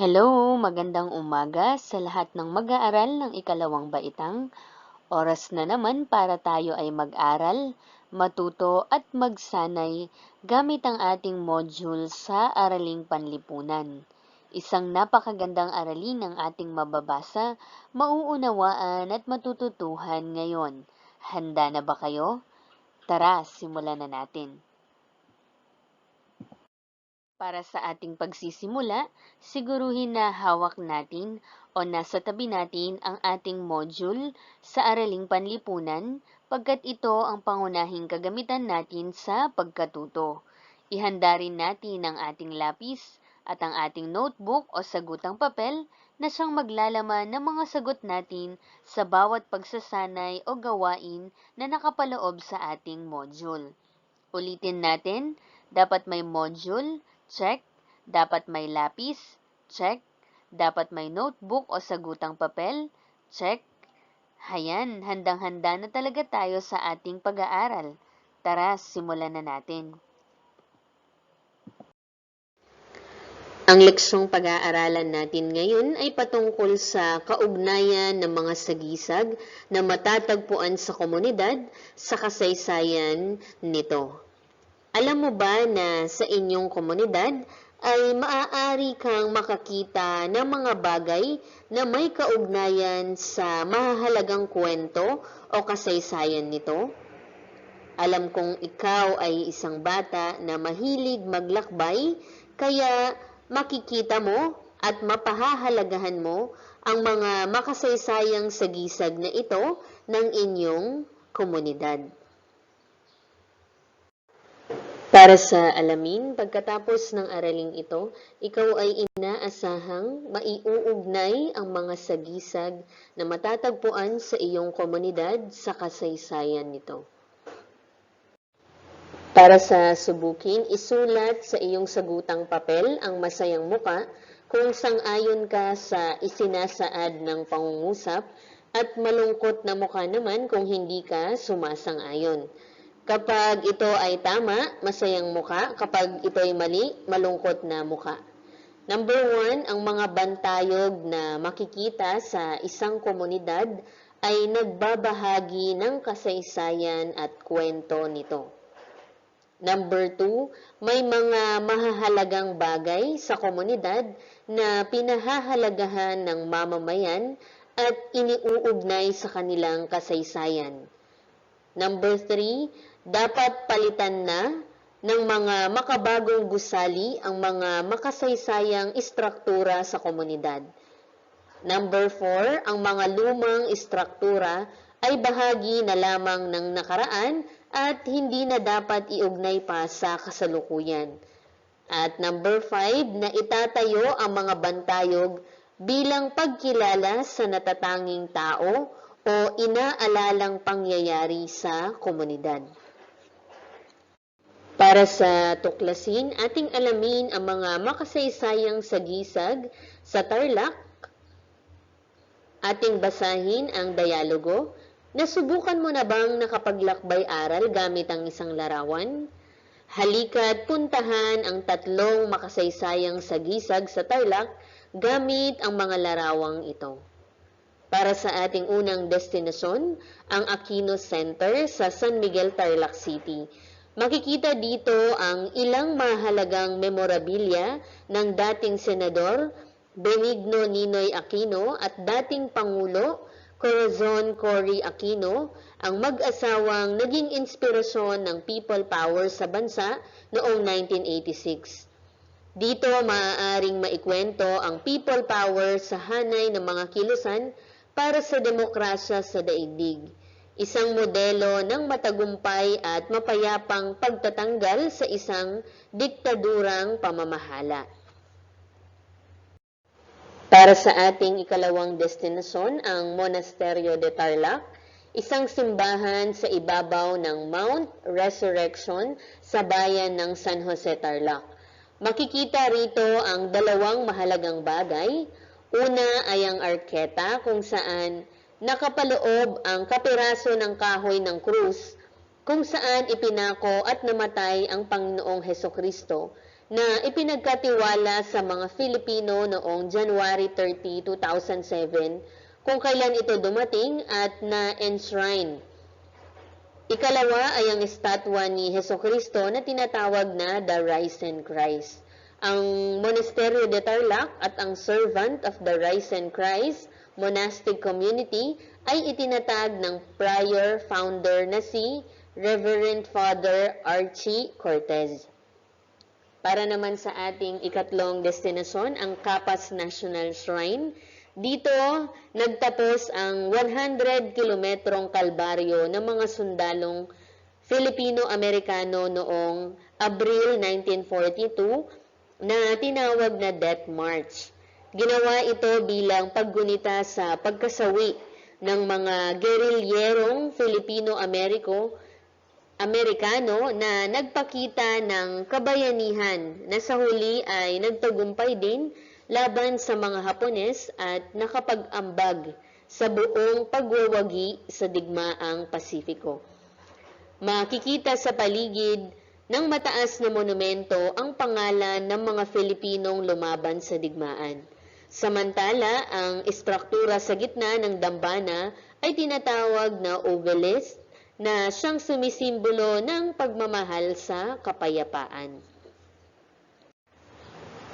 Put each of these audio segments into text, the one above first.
Hello, magandang umaga sa lahat ng mag-aaral ng ikalawang baitang. Oras na naman para tayo ay mag-aral, matuto at magsanay gamit ang ating module sa Araling Panlipunan. Isang napakagandang aralin ang ating mababasa, mauunawaan at matututuhan ngayon. Handa na ba kayo? Tara, simulan na natin. Para sa ating pagsisimula, siguruhin na hawak natin o nasa tabi natin ang ating module sa Araling Panlipunan pagkat ito ang pangunahing kagamitan natin sa pagkatuto. Ihanda rin natin ang ating lapis at ang ating notebook o sagutang papel na siyang maglalaman ng mga sagot natin sa bawat pagsasanay o gawain na nakapaloob sa ating module. Ulitin natin, dapat may module, check. Dapat may lapis, check. Dapat may notebook o sagutang papel, check. Hayan, handang-handa na talaga tayo sa ating pag-aaral. Tara, simulan na natin. Ang leksyong pag-aaralan natin ngayon ay patungkol sa kaugnayan ng mga sagisag na matatagpuan sa komunidad sa kasaysayan nito. Alam mo ba na sa inyong komunidad ay maaari kang makakita ng mga bagay na may kaugnayan sa mahahalagang kwento o kasaysayan nito? Alam kong ikaw ay isang bata na mahilig maglakbay, kaya makikita mo at mapahahalagahan mo ang mga makasaysayang sagisag na ito ng inyong komunidad. Para sa alamin, pagkatapos ng araling ito, ikaw ay inaasahang maiuugnay ang mga sagisag na matatagpuan sa iyong komunidad sa kasaysayan nito. Para sa subukin, isulat sa iyong sagutang papel ang masayang muka kung sang-ayon ka sa isinasaad ng pangungusap at malungkot na muka naman kung hindi ka sumasang-ayon. Kapag ito ay tama, masayang muka. Kapag ito ay mali, malungkot na muka. Number 1, ang mga bantayog na makikita sa isang komunidad ay nagbabahagi ng kasaysayan at kwento nito. Number 2, may mga mahahalagang bagay sa komunidad na pinahahalagahan ng mamamayan at iniuugnay sa kanilang kasaysayan. Number 3, dapat palitan na ng mga makabagong gusali ang mga makasaysayang istruktura sa komunidad. Number 4, ang mga lumang istruktura ay bahagi na lamang ng nakaraan at hindi na dapat iugnay pa sa kasalukuyan. At number 5, na itatayo ang mga bantayog bilang pagkilala sa natatanging tao o inaalalang pangyayari sa komunidad. Para sa tuklasin, ating alamin ang mga makasaysayang sagisag sa Tarlac. Ating basahin ang dialogo. Nasubukan mo na bang nakapaglakbay-aral gamit ang isang larawan? Halika't puntahan ang 3 makasaysayang sagisag sa Tarlac gamit ang mga larawang ito. Para sa ating unang destinasyon, ang Aquino Center sa San Miguel, Tarlac City. Makikita dito ang ilang mahalagang memorabilia ng dating senador Benigno Ninoy Aquino at dating Pangulo Corazon Cory Aquino, ang mag-asawang naging inspirasyon ng people power sa bansa noong 1986. Dito maaaring maikwento ang people power sa hanay ng mga kilusan para sa demokrasya sa daigdig. Isang modelo ng matagumpay at mapayapang pagtatanggal sa isang diktadurang pamamahala. Para sa ating ikalawang destinasyon, ang Monasterio de Tarlac, isang simbahan sa ibabaw ng Mount Resurrection sa bayan ng San Jose, Tarlac. Makikita rito ang 2 mahalagang bagay. Una ay ang arketa kung saan nakapaloob ang kapiraso ng kahoy ng krus kung saan ipinako at namatay ang Panginoong Hesukristo na ipinagkatiwala sa mga Filipino noong January 30, 2007 kung kailan ito dumating at na-enshrine. Ikalawa ay ang estatwa ni Hesukristo na tinatawag na the Risen Christ. Ang Monasterio de Tarlac at ang Servant of the Risen Christ Monastic Community ay itinatag ng prior founder na si Reverend Father Archie Cortez. Para naman sa ating ikatlong destinasyon, ang Capas National Shrine. Dito, nagtapos ang 100 kilometrong kalbaryo ng mga sundalong Filipino-Amerikano noong Abril 1942 na tinawag na Death March. Ginawa ito bilang paggunita sa pagkasawi ng mga gerilyerong Filipino-Amerikano na nagpakita ng kabayanihan na sa huli ay nagtagumpay din laban sa mga Hapones at nakapag-ambag sa buong pagwawagi sa digmaang Pasifiko. Makikita sa paligid ng mataas na monumento ang pangalan ng mga Filipinong lumaban sa digmaan. Samantala, ang istruktura sa gitna ng dambana ay tinatawag na obelisk na siyang sumisimbolo ng pagmamahal sa kapayapaan.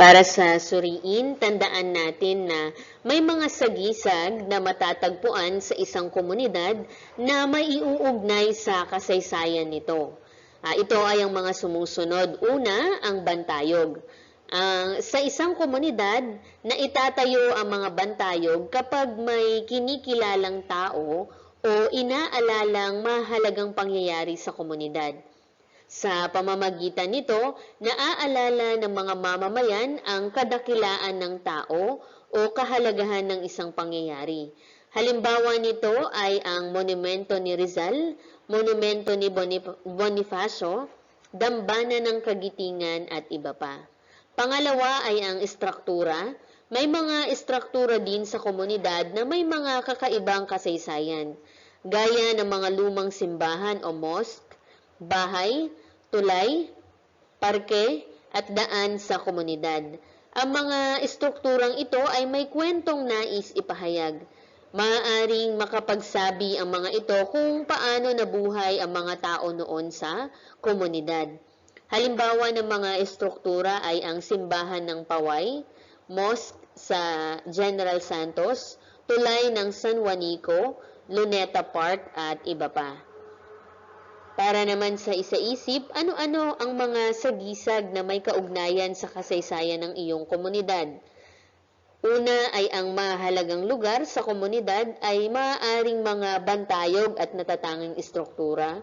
Para sa suriin, tandaan natin na may mga sagisag na matatagpuan sa isang komunidad na may iuugnay sa kasaysayan nito. Ito ay ang mga sumusunod. Una, ang bantayog. Sa isang komunidad, na itatayo ang mga bantayog kapag may kinikilalang tao o inaalalang mahalagang pangyayari sa komunidad. Sa pamamagitan nito, naaalala ng mga mamamayan ang kadakilaan ng tao o kahalagahan ng isang pangyayari. Halimbawa nito ay ang monumento ni Rizal, monumento ni Bonifacio, dambana ng Kagitingan at iba pa. Pangalawa ay ang istruktura. May mga istruktura din sa komunidad na may mga kakaibang kasaysayan, gaya ng mga lumang simbahan o mosque, bahay, tulay, parke, at daan sa komunidad. Ang mga estrukturang ito ay may kwentong nais ipahayag. Maaaring makapagsabi ang mga ito kung paano nabuhay ang mga tao noon sa komunidad. Halimbawa ng mga estruktura ay ang simbahan ng Paway, mosque sa General Santos, tulay ng San Juanico, Luneta Park at iba pa. Para naman sa isaisip, ano-ano ang mga sagisag na may kaugnayan sa kasaysayan ng iyong komunidad. Una ay ang mahalagang lugar sa komunidad ay maaaring mga bantayog at natatanging istruktura.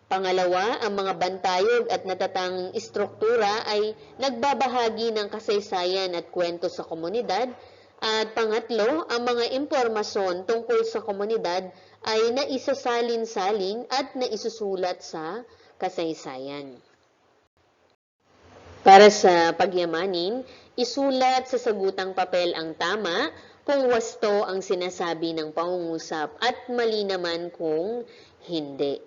Pangalawa, ang mga bantayog at natatanging istruktura ay nagbabahagi ng kasaysayan at kwento sa komunidad. At pangatlo, ang mga impormasyon tungkol sa komunidad ay naisasalin-salin at naisusulat sa kasaysayan. Para sa pagyamanin, isulat sa sagutang papel ang tama kung wasto ang sinasabi ng pangungusap at mali naman kung hindi.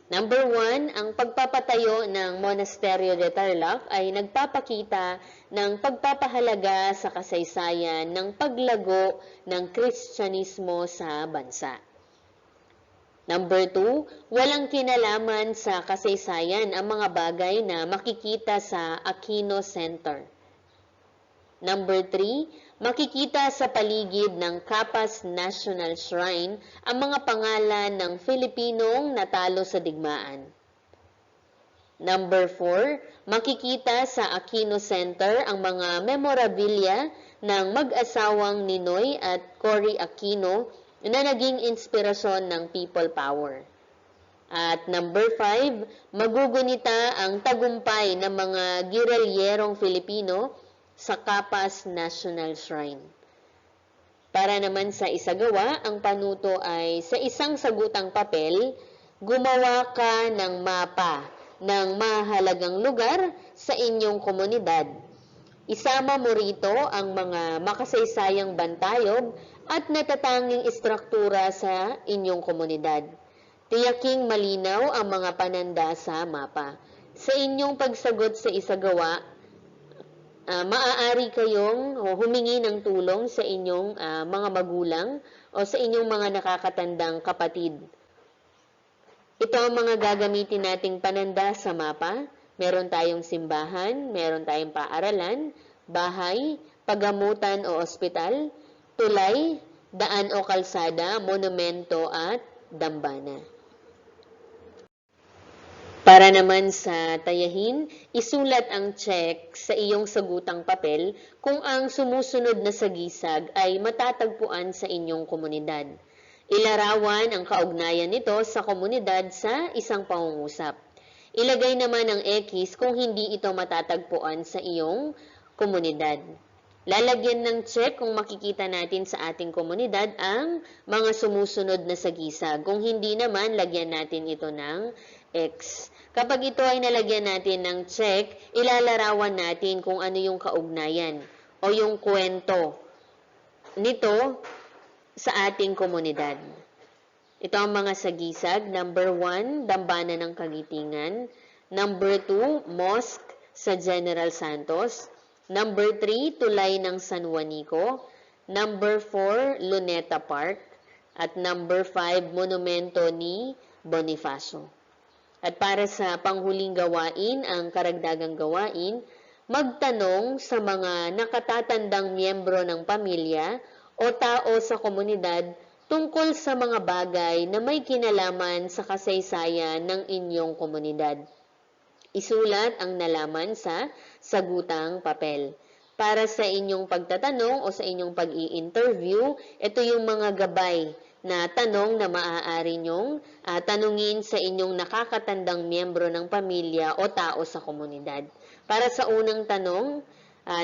Number 1, ang pagpapatayo ng Monasterio de Tarlac ay nagpapakita ng pagpapahalaga sa kasaysayan ng paglago ng Kristyanismo sa bansa. Number 2, walang kinalaman sa kasaysayan ang mga bagay na makikita sa Aquino Center. Number 3, makikita sa paligid ng Capas National Shrine ang mga pangalan ng Filipinong natalo sa digmaan. Number 4, makikita sa Aquino Center ang mga memorabilia ng mag-asawang Ninoy at Cory Aquino na naging inspirasyon ng people power. At number 5, magugunita ang tagumpay ng mga gerilyerong Filipino sa Capas National Shrine. Para naman sa isagawa, ang panuto ay sa isang sagutang papel, gumawa ka ng mapa ng mahalagang lugar sa inyong komunidad. Isama mo rito ang mga makasaysayang bantayog at natatanging istruktura sa inyong komunidad. Tiyaking malinaw ang mga pananda sa mapa. Sa inyong pagsagot sa isagawa, maaari kayong humingi ng tulong sa inyong mga magulang o sa inyong mga nakakatandang kapatid. Ito ang mga gagamitin nating pananda sa mapa. Meron tayong simbahan, meron tayong paaralan, bahay, paggamutan o ospital, tulay, daan o kalsada, monumento at dambana. Para naman sa tayahin, isulat ang check sa iyong sagutang papel kung ang sumusunod na sagisag ay matatagpuan sa inyong komunidad. Ilarawan ang kaugnayan nito sa komunidad sa isang pangungusap. Ilagay naman ang X kung hindi ito matatagpuan sa iyong komunidad. Lalagyan ng check kung makikita natin sa ating komunidad ang mga sumusunod na sagisag. Kung hindi naman, lagyan natin ito ng X. Kapag ito ay nalagyan natin ng check, ilalarawan natin kung ano yung kaugnayan o yung kwento nito sa ating komunidad. Ito ang mga sagisag. Number 1, Dambana ng Kagitingan. Number 2, Mosque sa General Santos. Number 3, Tulay ng San Juanico. Number 4, Luneta Park. At number 5, Monumento ni Bonifacio. At para sa panghuling gawain, ang karagdagang gawain, magtanong sa mga nakatatandang miyembro ng pamilya o tao sa komunidad tungkol sa mga bagay na may kinalaman sa kasaysayan ng inyong komunidad. Isulat ang nalaman sa sagutang papel. Para sa inyong pagtatanong o sa inyong pag-i-interview, ito yung mga gabay na tanong na maaari nyong tanungin sa inyong nakakatandang miyembro ng pamilya o tao sa komunidad. Para sa unang tanong,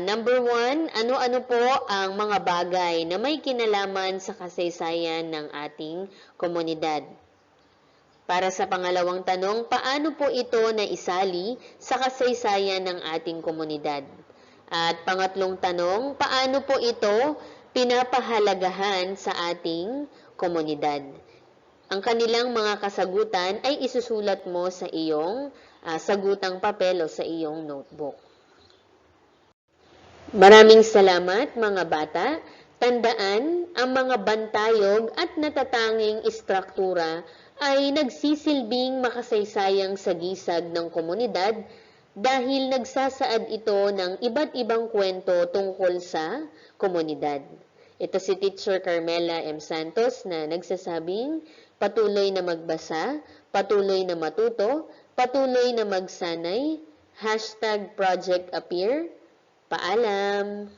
number 1, ano-ano po ang mga bagay na may kinalaman sa kasaysayan ng ating komunidad? Para sa pangalawang tanong, paano po ito naisali sa kasaysayan ng ating komunidad? At pangatlong tanong, paano po ito pinapahalagahan sa ating komunidad? Ang kanilang mga kasagutan ay isusulat mo sa iyong sagutang papel o sa iyong notebook. Maraming salamat mga bata. Tandaan, ang mga bantayog at natatanging istruktura ay nagsisilbing makasaysayang sagisag ng komunidad dahil nagsasaad ito ng iba't ibang kwento tungkol sa komunidad. Ito si Teacher Carmela M. Santos na nagsasabing patuloy na magbasa, patuloy na matuto, patuloy na magsanay, #ProjectAppear. Paalam!